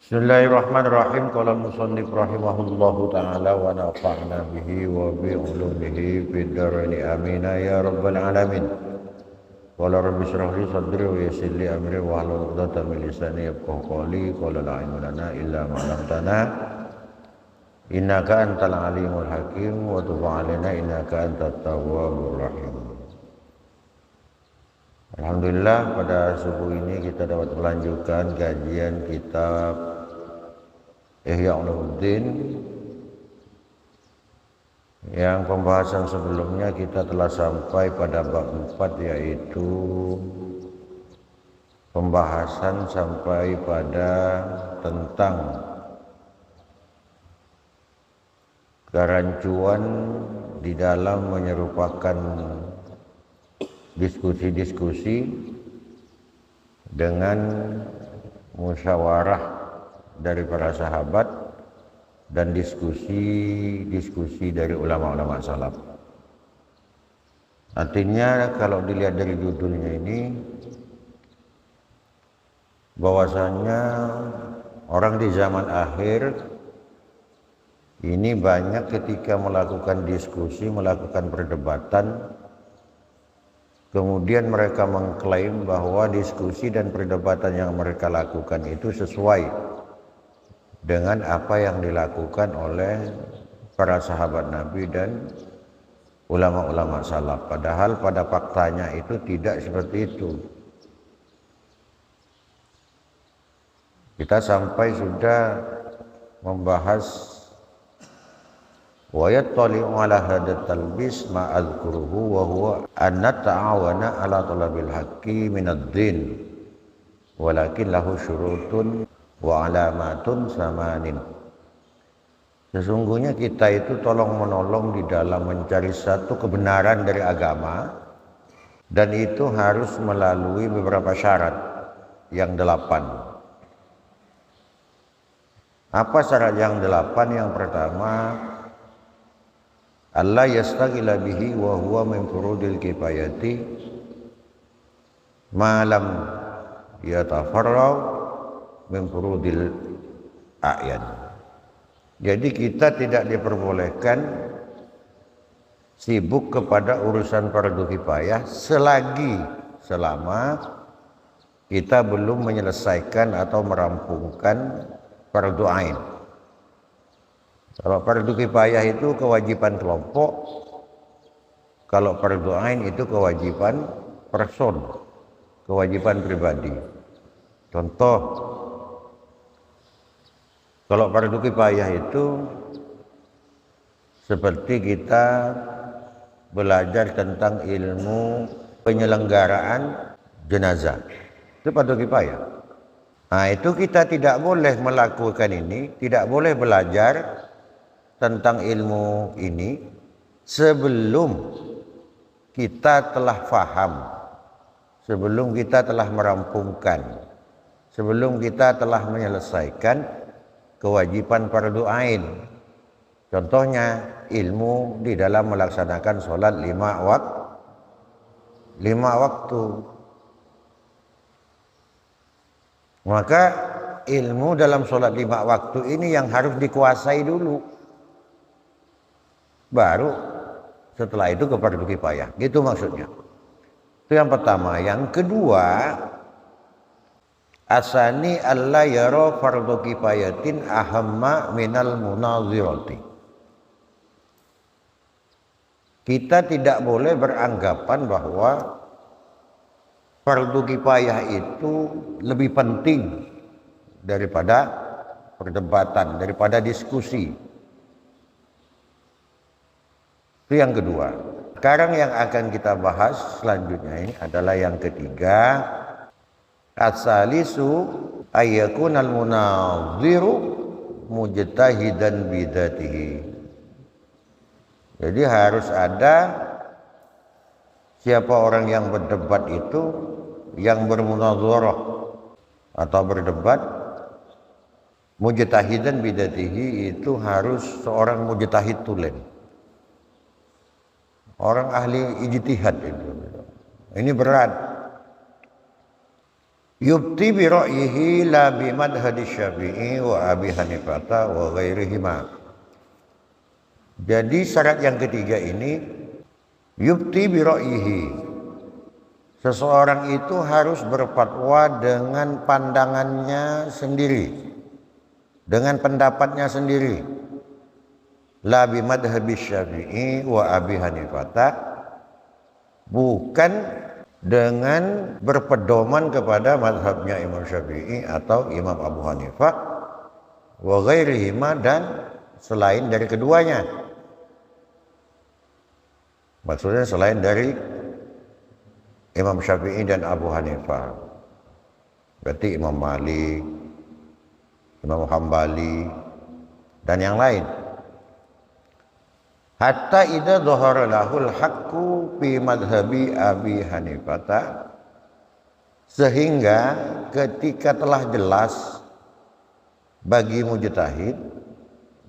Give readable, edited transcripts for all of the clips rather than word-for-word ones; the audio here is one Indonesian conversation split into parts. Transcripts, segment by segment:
Bismillahirrahmanirrahim. Qala al-musannif rahimahullahu ta'ala wa nafa'na bihi wa bi ulumihi fid dharain amin ya rabbal alamin. Qala rabbi shrah li sadri wa yassir li amri wa hlul 'uqdatam min lisani yafqahu qawli. Qala la ilma lana illa ma 'allamtana innaka antal alimul hakim wa tub 'alaina innaka antat tawwabur rahim. Alhamdulillah, pada subuh ini kita dapat melanjutkan kajian kitab Ihya Ulumuddin. Yang pembahasan sebelumnya kita telah sampai pada bab 4, yaitu pembahasan sampai pada tentang kerancuan di dalam menyerupakan diskusi-diskusi dengan musyawarah dari para sahabat dan diskusi-diskusi dari ulama-ulama salaf. Artinya kalau dilihat dari judulnya ini, bahwasanya orang di zaman akhir ini banyak ketika melakukan diskusi, melakukan perdebatan, kemudian mereka mengklaim bahwa diskusi dan perdebatan yang mereka lakukan itu sesuai dengan apa yang dilakukan oleh para sahabat Nabi dan ulama-ulama salaf. Padahal pada faktanya itu tidak seperti itu. Kita sampai sudah membahas wa yattali'u ala hadat talbis ma azkuruhu wa huwa anna ta'awana ala talabil haqqi minad din walakin lahu syurutun wa alamatun samanin. Sesungguhnya kita itu tolong menolong di dalam mencari satu kebenaran dari agama, dan itu harus melalui beberapa syarat yang 8. Apa syarat yang 8? Yang pertama, Allah yastaghila bihi wa huwa min furudil kifayati ma lam yatafarrau min furudil a'yan. Jadi kita tidak diperbolehkan sibuk kepada urusan fardu kifayah selama kita belum menyelesaikan atau merampungkan fardu ain. Kalau fardu kifayah itu kewajiban kelompok, kalau fardu ain itu kewajiban person, kewajiban pribadi. Contoh, kalau fardu kifayah itu seperti kita belajar tentang ilmu penyelenggaraan jenazah, itu fardu kifayah. Nah, itu kita tidak boleh melakukan ini, tidak boleh belajar tentang ilmu ini sebelum kita telah faham, sebelum kita telah merampungkan, sebelum kita telah menyelesaikan kewajiban fardu ain. Contohnya ilmu di dalam melaksanakan sholat 5 waktu. Maka ilmu dalam sholat 5 waktu ini yang harus dikuasai dulu, baru setelah itu ke fardu kifayah. Gitu maksudnya. Itu yang pertama. Yang kedua, asani alla yara fardu kifayatin ahamma minal munazirati. Kita tidak boleh beranggapan bahwa fardu kifayah itu lebih penting daripada perdebatan, daripada diskusi. Itu yang kedua. Sekarang yang akan kita bahas selanjutnya ini adalah yang ketiga. As-salisu ayyakunal munaziru mujtahidan bidatihi. Jadi harus ada siapa orang yang berdebat itu, yang bermunazarah atau berdebat, mujtahidan bidatihi itu harus seorang mujtahid tulen. Orang ahli ijtihad itu. Ini berat. Yubti bi ra'yihi la bi madhhabi Syafi'i wa Abi Hanifah wa ghairihima. Jadi syarat yang ketiga ini, yubti bi ra'yihi. Seseorang itu harus berfatwa dengan pandangannya sendiri, dengan pendapatnya sendiri. La bi madhhabi Syafi'i wa Abi Hanifah, bukan dengan berpedoman kepada mazhabnya Imam Syafi'i atau Imam Abu Hanifah wa ghairihima, dan selain dari keduanya. Maksudnya selain dari Imam Syafi'i dan Abu Hanifah, berarti Imam Malik, Imam Hambali, dan yang lain. Hatta idza dhahara lahul haqqu fi madhhabi Abi Hanifah, sehingga ketika telah jelas bagi mujtahid,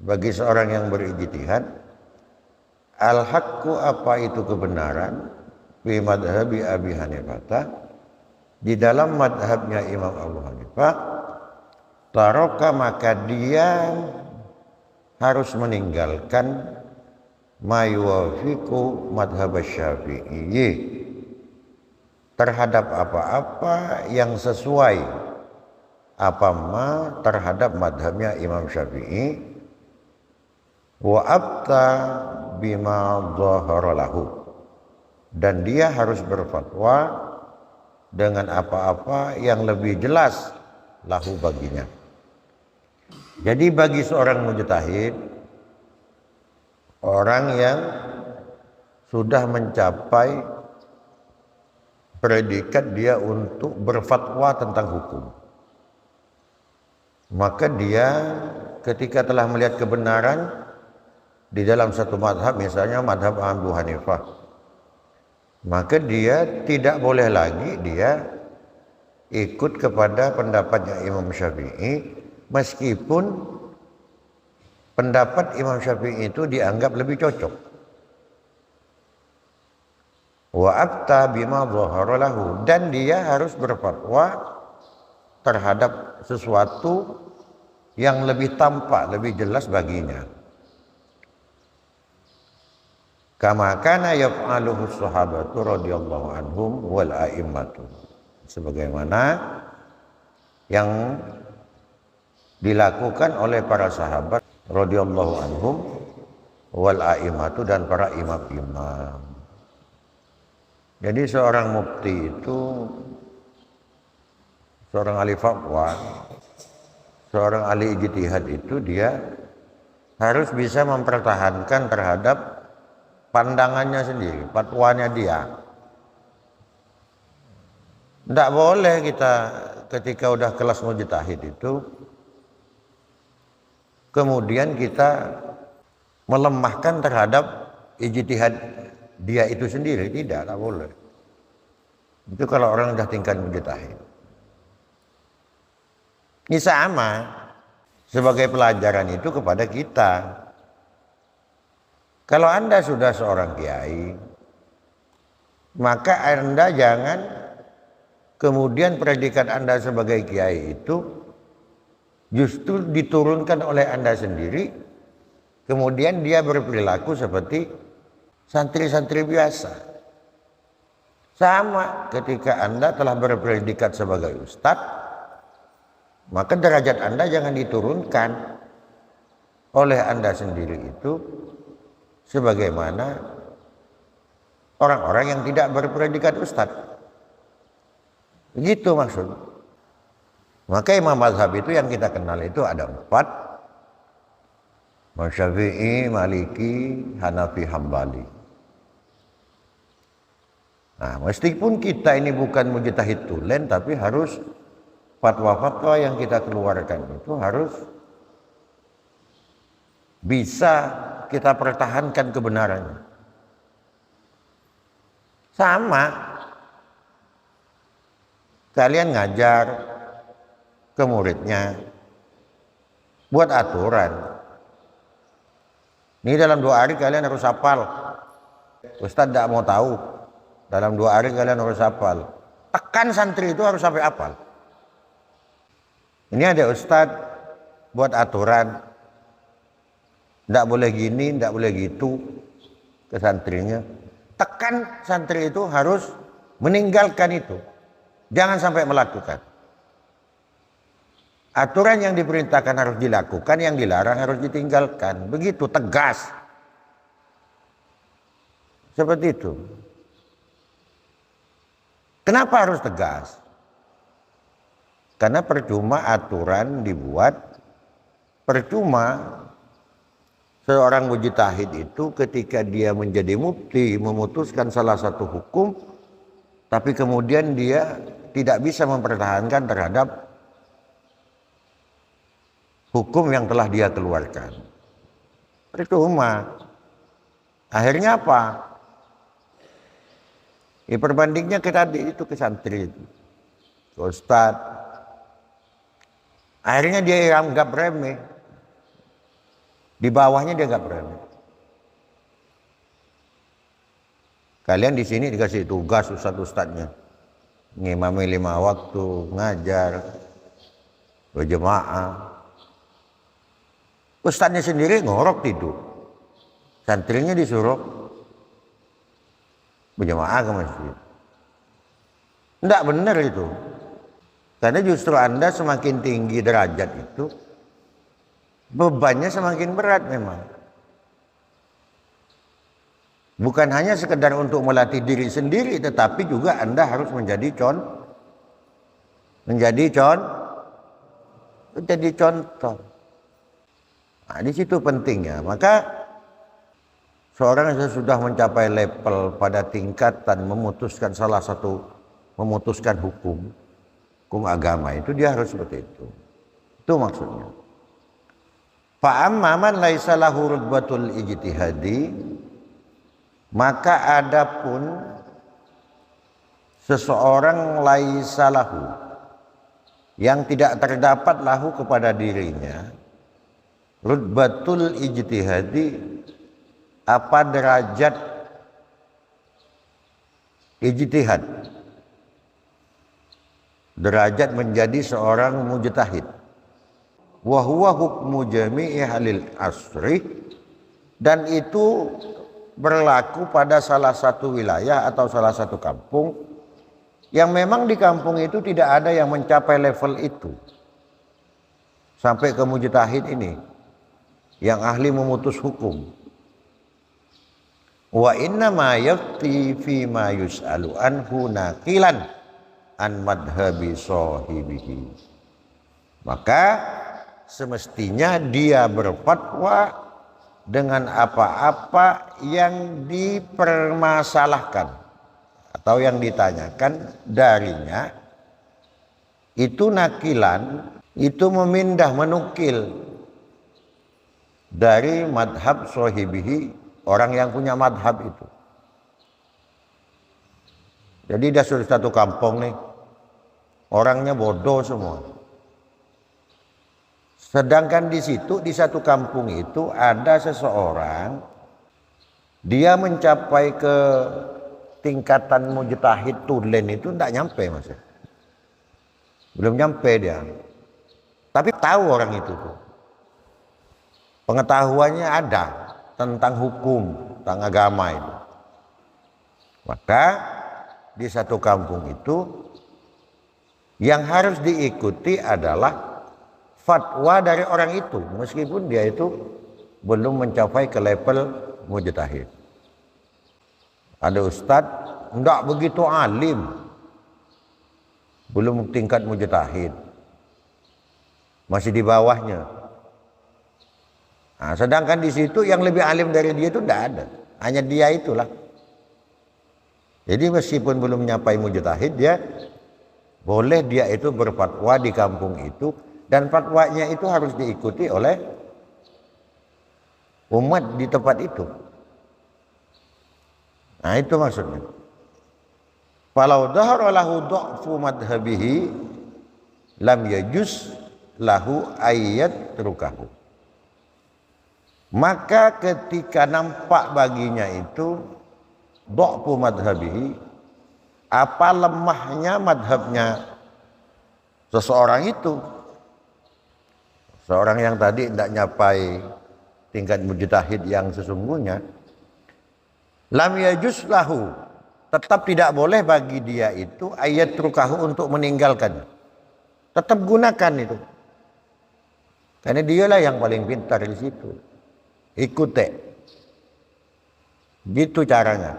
bagi seorang yang berijtihad, al haqqu, apa itu kebenaran, fi madhhabi Abi Hanifah, di dalam madhabnya Imam Abu Hanifah, taraka, maka dia harus meninggalkan ma yuwafiqu madhhab Syafi'i, terhadap apa-apa yang sesuai terhadap madhabnya Imam Syafi'i, wa abta bima dhahara lahu, dan dia harus berfatwa dengan apa-apa yang lebih jelas lahu baginya. Jadi bagi seorang mujtahid, orang yang sudah mencapai predikat dia untuk berfatwa tentang hukum, maka dia ketika telah melihat kebenaran di dalam satu madhab, misalnya madhab Abu Hanifah, maka dia tidak boleh lagi dia ikut kepada pendapatnya Imam Syafi'i, meskipun pendapat Imam Syafi'i itu dianggap lebih cocok. Wa abta bima dhahara lahu, dan dia harus berfatwa terhadap sesuatu yang lebih tampak, lebih jelas baginya. Kama kana yaf'aluhu sahabatu radhiyallahu anhum wal a'immatu, sebagaimana yang dilakukan oleh para sahabat radhiyallahu anhum wal a'immatu, dan para imam-imam. Jadi seorang mufti itu, seorang ahli fatwa, seorang ahli ijtihad itu, dia harus bisa mempertahankan terhadap pandangannya sendiri, fatwanya dia. Tidak boleh kita ketika udah kelas mujtahid itu kemudian kita melemahkan terhadap ijtihad dia itu sendiri. Tidak boleh. Itu kalau orang sudah tingkat mujtahid. Ini sama sebagai pelajaran itu kepada kita. Kalau Anda sudah seorang kiai, maka Anda jangan kemudian predikat Anda sebagai kiai itu justru diturunkan oleh Anda sendiri, kemudian dia berperilaku seperti santri-santri biasa. Sama ketika Anda telah berpredikat sebagai ustadz, maka derajat Anda jangan diturunkan oleh Anda sendiri itu sebagaimana orang-orang yang tidak berpredikat ustadz. Begitu maksud. Maka imam mazhab itu yang kita kenal itu ada 4. Syafi'i, Maliki, Hanafi, Hambali. Nah, meskipun kita ini bukan mujtahid tulen, tapi harus fatwa-fatwa yang kita keluarkan itu harus bisa kita pertahankan kebenarannya. Sama, kalian ngajar ke muridnya, buat aturan. Ini dalam 2 hari kalian harus hafal. Ustadz tidak mau tahu. Dalam 2 hari kalian harus hafal. Tekan santri itu harus sampai hafal. Ini ada ustadz buat aturan, tidak boleh gini, tidak boleh gitu ke santrinya. Tekan santri itu harus meninggalkan itu, jangan sampai melakukan. Aturan yang diperintahkan harus dilakukan, yang dilarang harus ditinggalkan. Begitu tegas. Seperti itu. Kenapa harus tegas? Karena percuma aturan dibuat, percuma seorang mujtahid itu ketika dia menjadi mufti memutuskan salah satu hukum, tapi kemudian dia tidak bisa mempertahankan terhadap hukum yang telah dia keluarkan. Percuma. Akhirnya apa? Ya perbandingnya ke tadi itu, ke santri itu, ke ustadz. Akhirnya dia anggap remeh. Di bawahnya dia anggap remeh. Kalian di sini dikasih tugas ustadz-ustadznya, ngimami 5 waktu, ngajar, berjemaah. Ustadznya sendiri ngorok tidur, santrinya disuruh berjemaah ke masjid. Tidak benar itu. Karena justru Anda semakin tinggi derajat itu, bebannya semakin berat memang. Bukan hanya sekedar untuk melatih diri sendiri, tetapi juga Anda harus menjadi contoh. Nah, di situ pentingnya. Maka seorang yang sudah mencapai level pada tingkatan memutuskan hukum agama itu, dia harus seperti itu. Itu maksudnya. Fa'amma man laisa lahu rutbatul ijtihadi, maka adapun seseorang laisa lahu, yang tidak terdapat lahu kepada dirinya rutbatul ijtihadi, apa derajat ijtihad, derajat menjadi seorang mujtahid. Wa huwa hukmu jami'i ahlil asri, dan itu berlaku pada salah satu wilayah atau salah satu kampung yang memang di kampung itu tidak ada yang mencapai level itu sampai ke mujtahid ini, yang ahli memutus hukum. Wa inna ma yafti fi ma yus'alu anhu naqilan an madhabi sahibihi, maka semestinya dia berfatwa dengan apa-apa yang dipermasalahkan atau yang ditanyakan darinya. Itu nakilan, itu menukil dari madhab sahibihi, orang yang punya madhab itu. Jadi dia sudah satu kampung nih, orangnya bodoh semua. Sedangkan di situ, di satu kampung itu ada seseorang, dia mencapai ke tingkatan mujtahid tulen itu tidak nyampe, Mas. Belum nyampe dia. Tapi tahu orang itu tuh. Pengetahuannya ada tentang hukum, tentang agama itu. Maka di satu kampung itu yang harus diikuti adalah fatwa dari orang itu, meskipun dia itu belum mencapai ke level mujtahid. Ada ustadz enggak begitu alim, belum tingkat mujtahid, masih di bawahnya. Nah, sedangkan di situ yang lebih alim dari dia itu tidak ada, hanya dia itulah. Jadi meskipun belum mencapai mujtahid, dia boleh dia itu berfatwa di kampung itu, dan fatwanya itu harus diikuti oleh umat di tempat itu. Nah, itu maksudnya. Falau dhahara lahu dha'fu madhabihi lam yajuz lahu ayat rukahu. Maka ketika nampak baginya itu dha'fu madhabihi, apa lemahnya madhabnya seseorang itu, seorang yang tadi tidak nyapai tingkat mujtahid yang sesungguhnya, lam yajuz lahu, tetap tidak boleh bagi dia itu ayat rukahu untuk meninggalkan. Tetap gunakan itu. Karena dialah yang paling pintar di situ. Ikuti. Gitu caranya.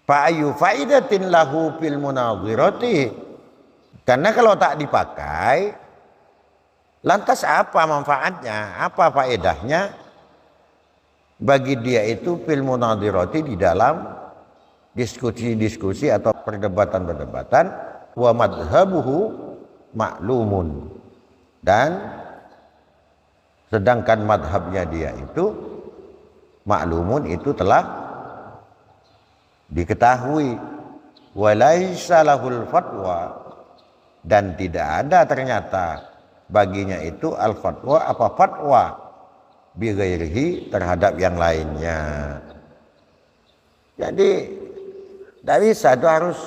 Fa ayu faidatin lahu fil munadhirati. Karena kalau tak dipakai, lantas apa manfaatnya? Apa faedahnya bagi dia itu fil munadhirati, di dalam diskusi-diskusi atau perdebatan-perdebatan, wa madhabuhu maklumun, dan sedangkan madhabnya dia itu maklumun, itu telah diketahui, walaisa lahul fatwa, dan tidak ada ternyata baginya itu al fatwa, apa fatwa bi ghairihi, terhadap yang lainnya. Jadi tidak bisa, itu harus,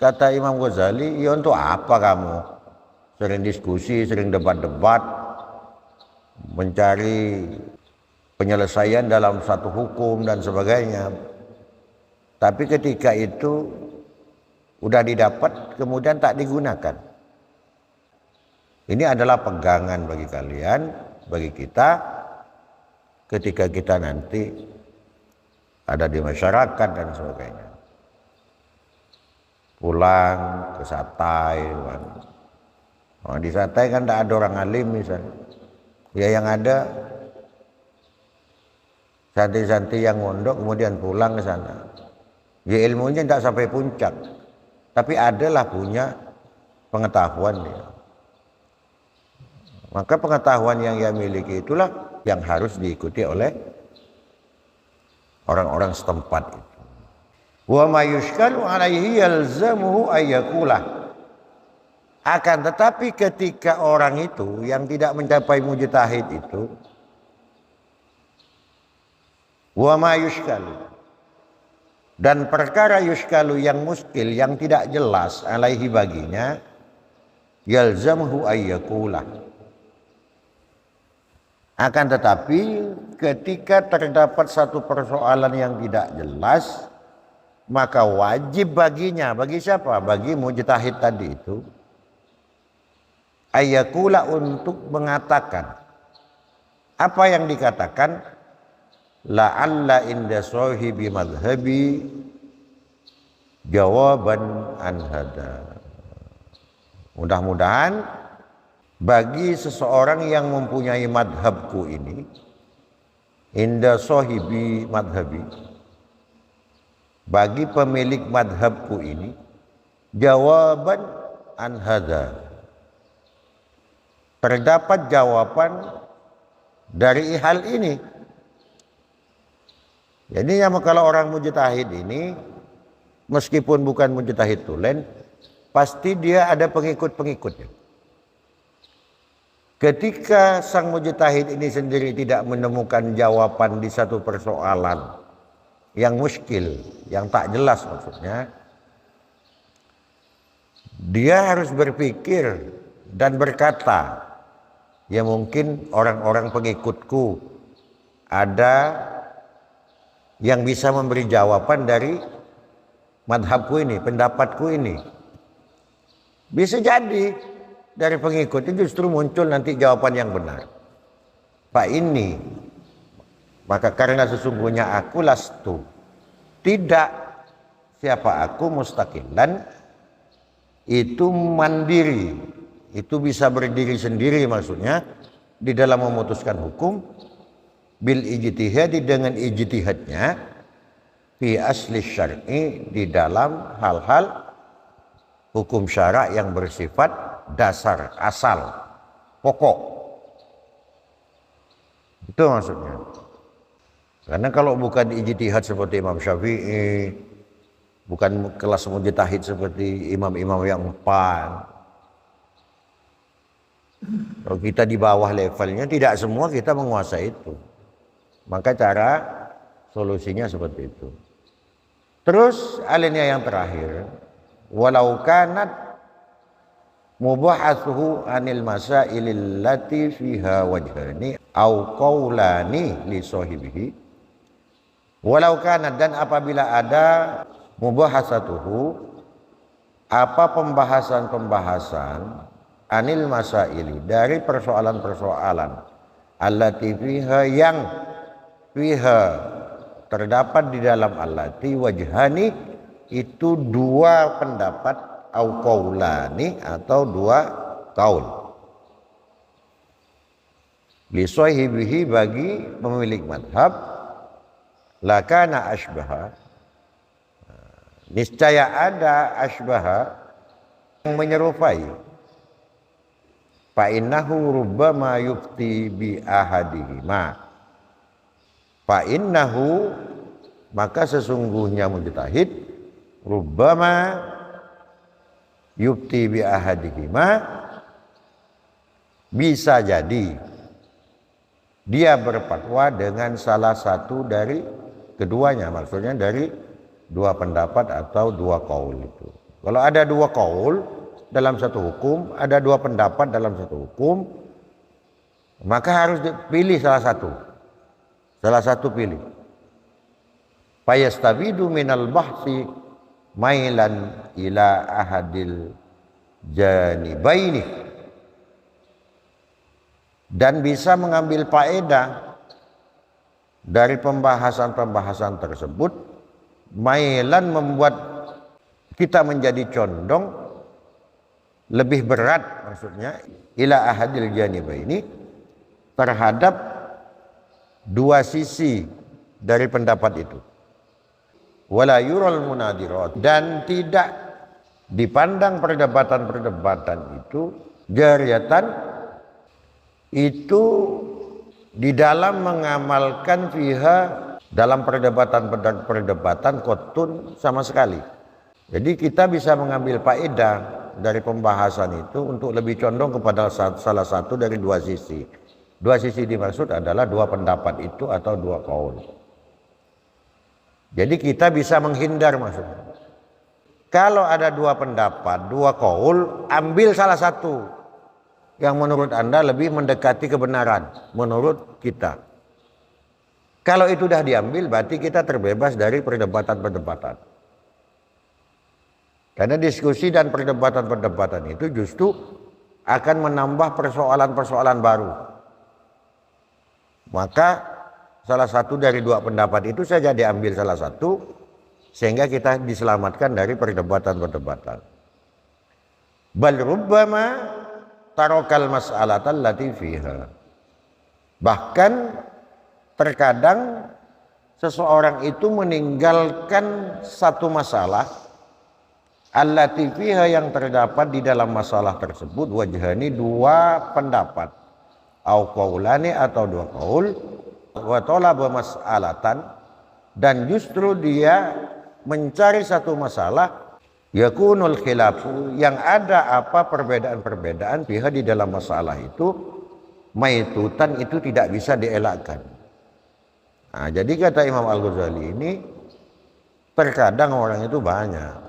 kata Imam Ghazali, ya untuk apa kamu sering diskusi, sering debat-debat, mencari penyelesaian dalam satu hukum dan sebagainya. Tapi ketika itu udah didapat kemudian tak digunakan. Ini adalah pegangan bagi kalian, bagi kita, ketika kita nanti ada di masyarakat dan sebagainya. Pulang ke Satai, di Satai kan tidak ada orang alim misalnya. Ya yang ada santri-santri yang mondok kemudian pulang ke sana. Ya ilmunya tidak sampai puncak, tapi adalah punya pengetahuan dia. Maka pengetahuan yang ia miliki itulah yang harus diikuti oleh orang-orang setempat itu. Wa ma yushkalu alaihi yalzamuhu ayyakulah. Akan tetapi ketika orang itu yang tidak mencapai mujtahid itu, wa ma yushkalu, dan perkara yushkalu yang muskil, yang tidak jelas alaihi baginya, yalzamuhu ayyakulah. Akan tetapi ketika terdapat satu persoalan yang tidak jelas, maka wajib baginya, bagi siapa? Bagi mujtahid tadi itu, ayyakula, untuk mengatakan. Apa yang dikatakan? La'alla inda sahibi madhabi jawaban an hada. Mudah-mudahan bagi seseorang yang mempunyai madhabku ini, inda sahibi madhabi, bagi pemilik madhabku ini, jawaban an hada, terdapat jawaban dari hal ini. Jadi kalau orang mujtahid ini, meskipun bukan mujtahid tulen, pasti dia ada pengikut-pengikutnya. Ketika sang mujtahid ini sendiri tidak menemukan jawaban di satu persoalan yang muskil, yang tak jelas maksudnya, dia harus berpikir dan berkata, ya mungkin orang-orang pengikutku ada yang bisa memberi jawaban dari madhabku ini, pendapatku ini. Bisa jadi dari pengikut itu justru muncul nanti jawaban yang benar. Pak ini, maka karena sesungguhnya aku lastu, tidak, siapa aku, mustaqilan, itu mandiri, itu bisa berdiri sendiri maksudnya di dalam memutuskan hukum, bil ijtihadi, dengan ijtihadnya, fi asli syar'i, di dalam hal-hal hukum syara yang bersifat dasar, asal, pokok. Itu maksudnya. Karena kalau bukan ijtihad seperti Imam Syafi'i, bukan kelas mujtahid seperti imam-imam yang empat, kalau kita di bawah levelnya, tidak semua kita menguasai itu. Maka cara solusinya seperti itu. Terus alinea yang terakhir, walau kanat mubahatsuhu anil masailil lati fiha wajhani au qaulani li sahibihi walau kana, dan apabila ada mubahasatuhu apa pembahasan-pembahasan anil masaili dari persoalan-persoalan allati fiha yang fiha terdapat di dalam allati wajhani itu dua pendapat au qaulani atau dua kaul li sahibihi bagi pemilik madhab lakana asbaha, niscaya ada asbaha yang menyerupai fa innahu rubbama yufti bi ahadihima, fa innahu maka sesungguhnya mujtahid rubbama yufti bi ahadihima bisa jadi dia berfatwa dengan salah satu dari keduanya, maksudnya dari dua pendapat atau dua kaul itu. Kalau ada dua kaul dalam satu hukum, ada dua pendapat dalam satu hukum, maka harus dipilih salah satu. Salah satu pilih. Fayastabidu minal bahsi mailan ila ahadil janibaini, dan bisa mengambil faedah dari pembahasan-pembahasan tersebut, mailan membuat kita menjadi condong lebih berat, maksudnya ila ahadil janibaini, terhadap dua sisi dari pendapat itu. Wala yural munadirat, dan tidak dipandang perdebatan-perdebatan itu jariyatan itu di dalam mengamalkan fiha dalam perdebatan kotun sama sekali. Jadi kita bisa mengambil faedah dari pembahasan itu untuk lebih condong kepada salah satu dari dua sisi. Dua sisi dimaksud adalah dua pendapat itu atau dua kaul. Jadi kita bisa menghindar maksudnya. Kalau ada dua pendapat, dua kaul, ambil salah satu yang menurut Anda lebih mendekati kebenaran menurut kita. Kalau itu sudah diambil, berarti kita terbebas dari perdebatan-perdebatan. Karena diskusi dan perdebatan-perdebatan itu justru akan menambah persoalan-persoalan baru. Maka salah satu dari dua pendapat itu saja diambil salah satu, sehingga kita diselamatkan dari perdebatan-perdebatan. Bal rubbama tarokal mas'alatan lati fiha. Bahkan terkadang seseorang itu meninggalkan satu masalah allati fiha yang terdapat di dalam masalah tersebut wajhani dua pendapat au qaulani atau dua qaul wa talaba mas'alatan, dan justru dia mencari satu masalah yakunul khilafu yang ada apa perbedaan-perbedaan pihak di dalam masalah itu maitutan itu tidak bisa dielakkan. Nah, jadi kata Imam Al-Ghazali ini terkadang orang itu banyak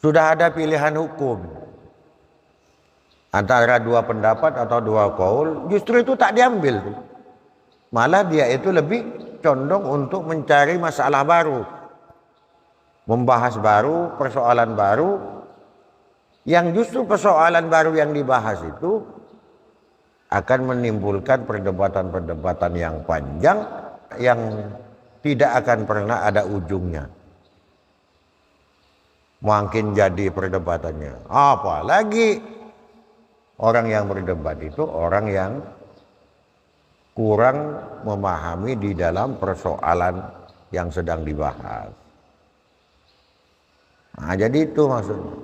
sudah ada pilihan hukum antara dua pendapat atau dua qaul, justru itu tak diambil, malah dia itu lebih condong untuk mencari masalah baru, membahas baru, persoalan baru, yang justru persoalan baru yang dibahas itu akan menimbulkan perdebatan-perdebatan yang panjang yang tidak akan pernah ada ujungnya. Makin jadi perdebatannya. Apalagi orang yang berdebat itu orang yang kurang memahami di dalam persoalan yang sedang dibahas. Nah, jadi itu maksudnya.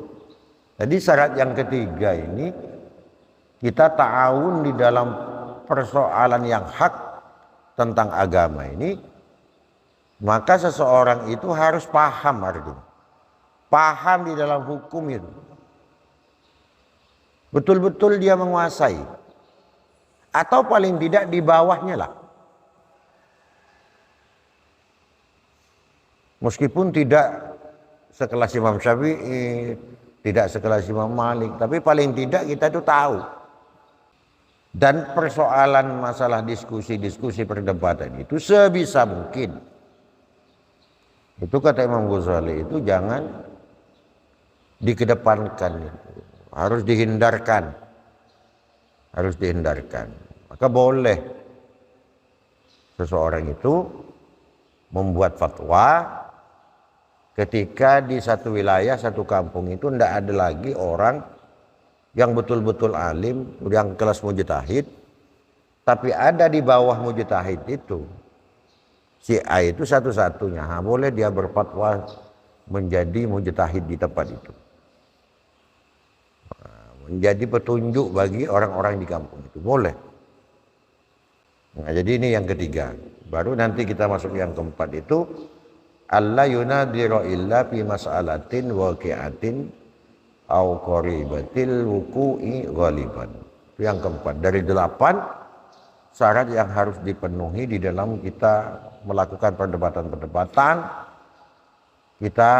Jadi syarat yang ketiga ini, kita ta'awun di dalam persoalan yang hak tentang agama ini, maka seseorang itu harus paham artinya. Paham di dalam hukum itu. Betul-betul dia menguasai. Atau paling tidak di bawahnya lah. Meskipun tidak sekelas Imam Syafi'i, tidak sekelas Imam Malik, tapi paling tidak kita itu tahu. Dan persoalan masalah diskusi perdebatan itu sebisa mungkin, itu kata Imam Ghazali, itu jangan dikedepankan, harus dihindarkan. Maka boleh seseorang itu membuat fatwa ketika di satu wilayah, satu kampung itu tidak ada lagi orang yang betul-betul alim, yang kelas mujtahid, tapi ada di bawah mujtahid itu si A itu satu-satunya, boleh dia berfatwa menjadi mujtahid di tempat itu, menjadi petunjuk bagi orang-orang di kampung itu, boleh. Nah, jadi ini yang ketiga. Baru nanti kita masuk yang keempat itu, alla yunadhiru illa fi mas'alatin waqi'atin au qaribatil wuqu'i ghaliban. Itu yang keempat dari 8 syarat yang harus dipenuhi di dalam kita melakukan perdebatan-perdebatan, kita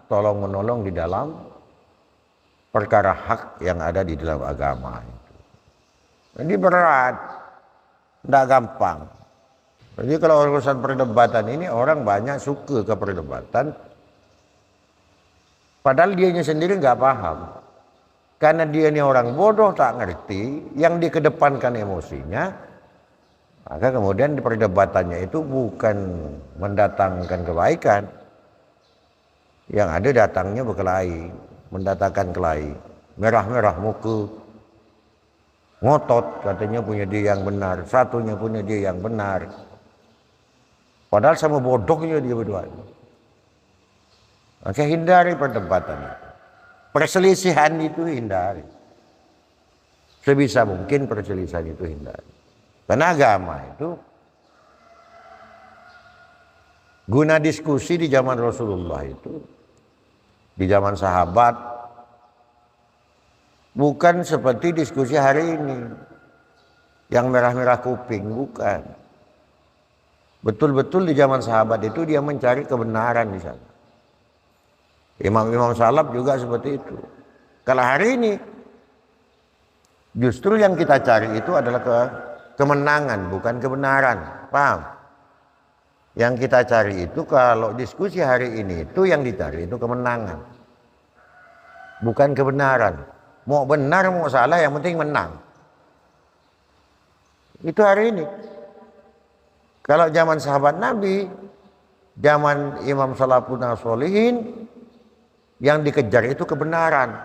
tolong menolong di dalam perkara hak yang ada di dalam agama itu. Jadi berat, tidak gampang. Jadi kalau urusan perdebatan ini orang banyak suka ke perdebatan, padahal dianya sendiri nggak paham. Karena dia ini orang bodoh, tak ngerti, yang dikedepankan emosinya, maka kemudian di perdebatannya itu bukan mendatangkan kebaikan, yang ada datangnya berkelahi, mendatangkan kelahi, merah-merah muka, ngotot katanya punya dia yang benar, satunya punya dia yang benar. Padahal sama bodohnya dia berdua. Maka hindari perdebatan itu. Perselisihan itu hindari. Sebisa mungkin perselisihan itu hindari. Karena agama itu guna diskusi di zaman Rasulullah itu, di zaman sahabat, bukan seperti diskusi hari ini yang merah-merah kuping, bukan. Betul-betul di zaman sahabat itu dia mencari kebenaran di sana. Imam-imam salaf juga seperti itu. Kalau hari ini justru yang kita cari itu adalah kemenangan, bukan kebenaran. Paham? Yang kita cari itu kalau diskusi hari ini itu yang dicari itu kemenangan, bukan kebenaran. Mau benar mau salah yang penting menang. Itu hari ini. Kalau zaman sahabat Nabi, zaman Imam Salafun Sholihin, yang dikejar itu kebenaran.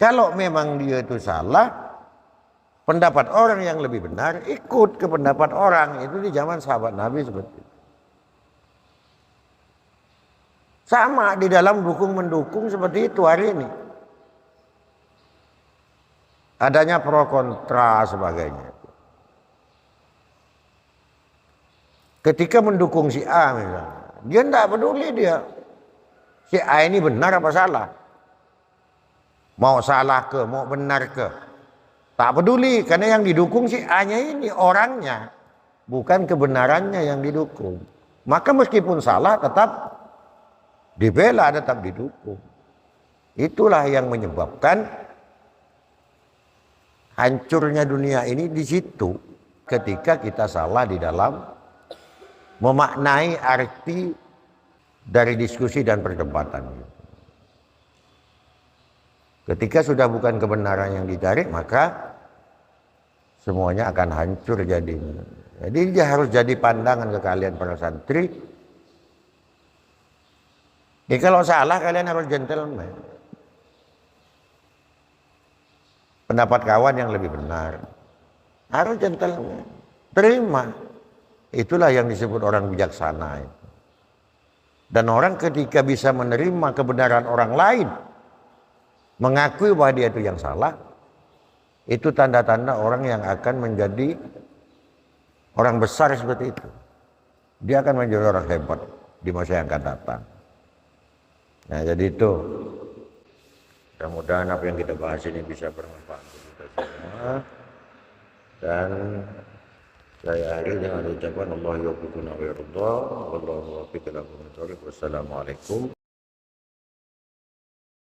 Kalau memang dia itu salah, pendapat orang yang lebih benar, ikut ke pendapat orang. Itu di zaman sahabat Nabi seperti itu. Sama di dalam dukung-mendukung seperti itu hari ini. Adanya pro kontra sebagainya. Ketika mendukung si A misalnya, dia tidak peduli dia si A ini benar apa salah, mau salah ke, mau benar ke, tak peduli, karena yang didukung si A-nya ini orangnya, bukan kebenarannya yang didukung. Maka meskipun salah tetap dibela, tetap didukung. Itulah yang menyebabkan hancurnya dunia ini di situ, ketika kita salah di dalam memaknai arti dari diskusi dan perdebatan. Ketika sudah bukan kebenaran yang dicari, maka semuanya akan hancur jadinya. Jadi dia harus jadi pandangan ke kalian para santri. Kalau salah kalian harus gentleman. Pendapat kawan yang lebih benar harus gentleman. Terima. Itulah yang disebut orang bijaksana. Dan orang ketika bisa menerima kebenaran orang lain, mengakui bahwa dia itu yang salah, itu tanda-tanda orang yang akan menjadi orang besar seperti itu. Dia akan menjadi orang hebat di masa yang akan datang. Nah, jadi itu. Mudah-mudahan apa yang kita bahas ini bisa bermanfaat untuk kita semua. Dan saya akhiri dengan ucapan Allah yuhibbukum wa yarda. Wallahu muwaffiq ila aqwamit thoriq. Wassalamualaikum.